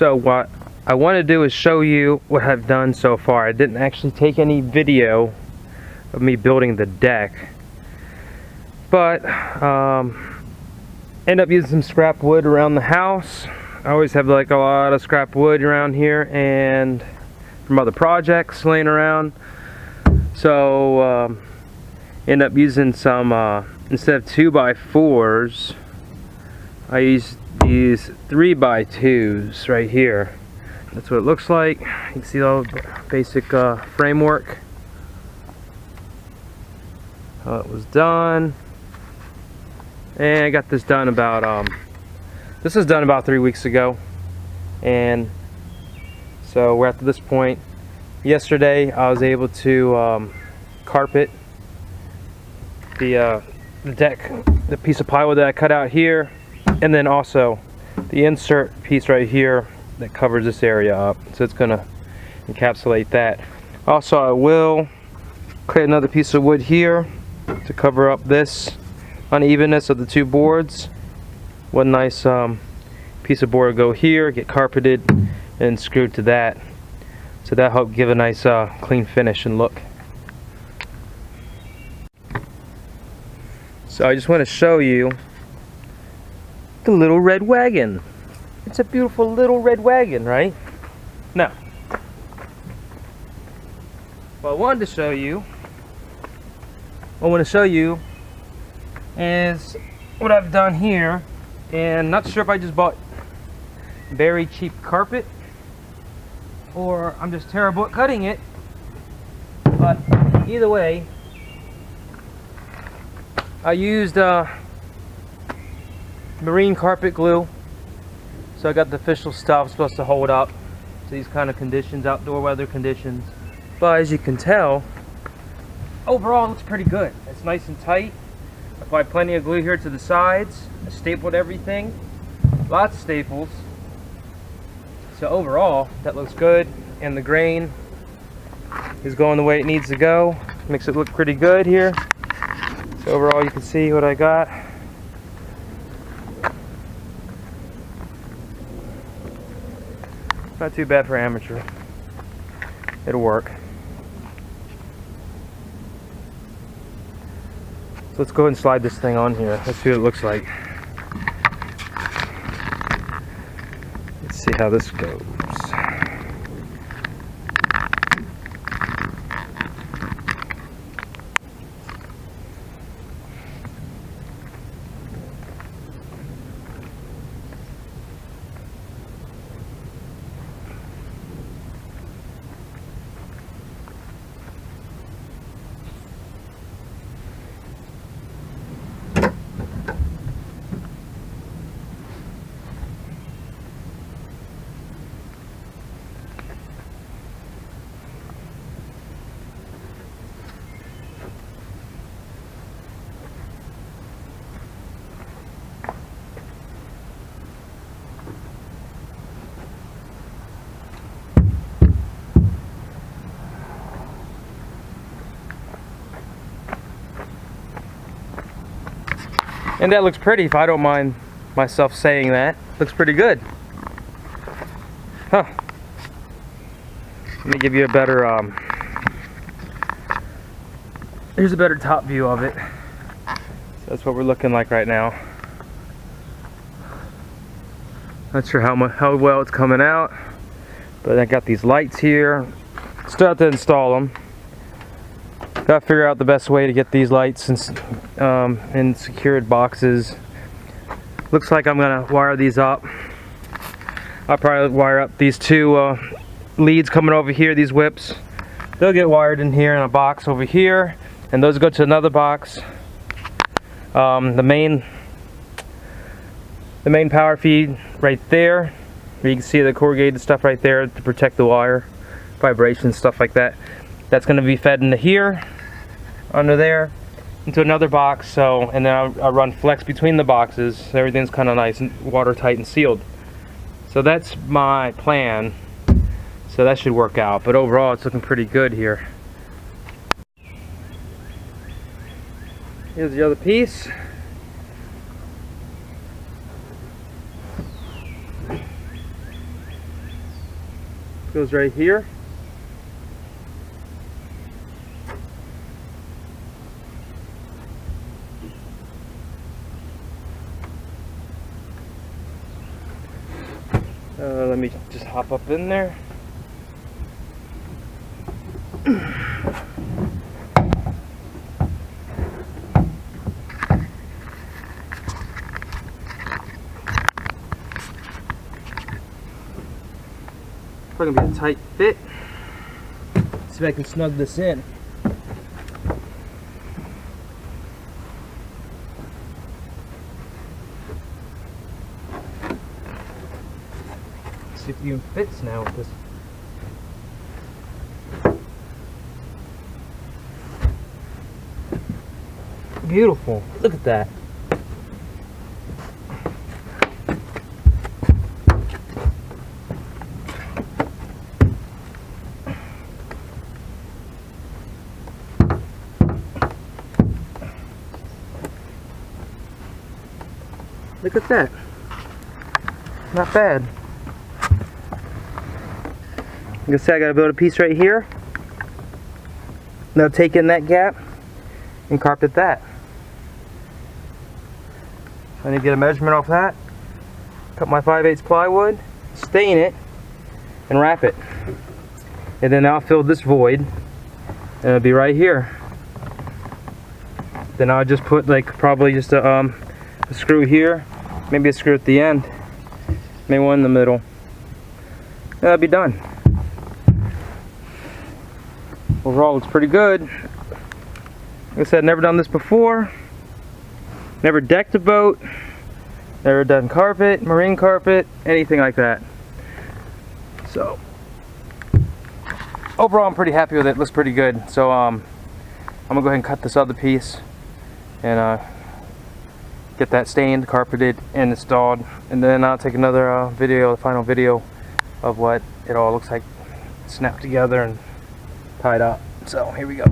So what I want to do is show you what I've done so far. I didn't actually take any video of me building the deck, but end up using some scrap wood around the house. I always have like a lot of scrap wood around here and from other projects laying around. So end up using some instead of 2x4s, I used these 3x2s right here. That's what it looks like. You can see all the basic framework. How it was done. And I got this done about this was done about 3 weeks ago. And so we're at this point. Yesterday I was able to carpet the deck, the piece of plywood that I cut out here, and then also the insert piece right here that covers this area up. So it's gonna encapsulate that. Also, I will create another piece of wood here to cover up this unevenness of the two boards. One nice piece of board will go here, get carpeted and screwed to that. So that helped give a nice clean finish and look. So I just want to show you the little red wagon. It's a beautiful little red wagon, right? Now, what I wanted to show you, is what I've done here. And not sure if I just bought very cheap carpet or I'm just terrible at cutting it, but either way, I used marine carpet glue. So I got the official stuff supposed to hold up to these kind of conditions, outdoor weather conditions. But as you can tell, overall it looks pretty good. It's nice and tight. I applied plenty of glue here to the sides. I stapled everything. Lots of staples. So overall, that looks good. And the grain is going the way it needs to go. Makes it look pretty good here. So overall, you can see what I got. Not too bad for amateur. It'll work. So let's go ahead and slide this thing on here. Let's see what it looks like. Let's see how this goes. And that looks pretty, if I don't mind myself saying that. Looks pretty good. Huh. Let me give you a better, here's a better top view of it. So that's what we're looking like right now. Not sure how well it's coming out, but I got these lights here. Still have to install them. Gotta figure out the best way to get these lights in secured boxes. Looks like I'm gonna wire these up. I'll probably wire up these two leads coming over here, these whips. They'll get wired in here in a box over here, and those go to another box. The main power feed right there. You can see the corrugated stuff right there to protect the wire, vibration, stuff like that. That's going to be fed into here, under there, into another box. So, and then I'll run flex between the boxes. So everything's kind of nice and watertight and sealed. So that's my plan. So that should work out. But overall, it's looking pretty good here. Here's the other piece. Goes right here. Let me just hop up in there. Probably gonna be a tight fit. See if I can snug this in. See if it even fits now with this. Beautiful. Look at that. Look at that. Not bad. Like I said, I gotta build a piece right here. Now take in that gap and carpet that. I need to get a measurement off that. Cut my 5/8 plywood, stain it, and wrap it. And then I'll fill this void, and it'll be right here. Then I'll just put like probably just a screw here, maybe a screw at the end, maybe one in the middle. That'll be done. Overall, looks pretty good. Like I said, never done this before. Never decked a boat. Never done carpet, marine carpet, anything like that. So, overall, I'm pretty happy with it. It looks pretty good. So, I'm gonna go ahead and cut this other piece and get that stained, carpeted, and installed. And then I'll take another video, the final video of what it all looks like snapped together and tied up. So here we go.